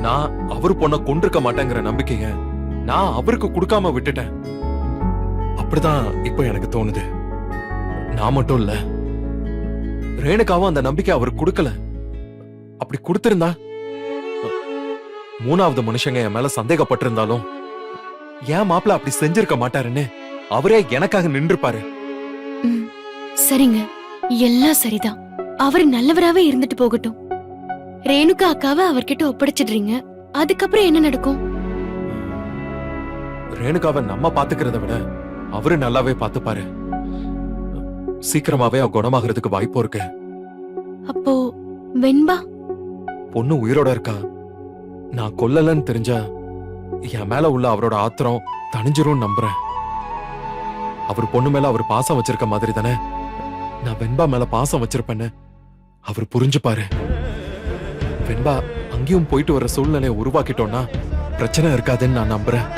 நான் அவரு பொண்ண கொண்டிருக்க மாட்டேங்கிற நம்பிக்கைய நான் அவருக்கு கொடுக்காம விட்டுட்டேன். அப்படிதான் இப்போ எனக்கு தோணுது. நான் மட்டும் இல்ல, ரேணுகாவும் அந்த நம்பிக்கை அவருக்கு கொடுக்கல. அப்படி கொடுத்திருந்தா மூணாவது மனுஷங்க என் மேல சந்தேகப்பட்டிருந்தாலும் ஏன் மாப்பிள்ள அப்படி செஞ்சிருக்க மாட்டாருன்னு அவரே எனக்காக நின்றுப்பாரு. சரிங்க, எல்லாம் சரிதான். அவர் நல்லவராவே இருந்துட்டு போகட்டும். ரேணுகா அக்காவை அவர்கிட்ட ஒப்படைச்சிடுறீங்க, அதுக்கப்புறம் என்ன நடக்கும்? ரேணுகாவை நம்ம பாத்துக்கிறத விட அவரு நல்லாவே பாத்துப்பாரு. சீக்கிரமாவே அவ குணமாகறதுக்கு வாய்ப்பு இருக்கு. அப்போ வெண்பா? பொண்ணு உயிரோட இருக்கா. நான் கொல்லலன்னு தெரிஞ்சா என் மேல உள்ள அவரோட ஆத்திரம் தணிஞ்சிரும் நம்புறேன். அவர் பொண்ணு மேல அவர் பாசம் வச்சிருக்க மாதிரி தானே நான் வெண்பா மேல பாசம் வச்சிருப்பேன்னு அவர் புரிஞ்சுப்பாரு. வெண்பா அங்கேயும் போயிட்டு வர சூழ்நிலையை உருவாக்கிட்டோம்னா பிரச்சனை இருக்காதுன்னு நான் நம்புறேன்.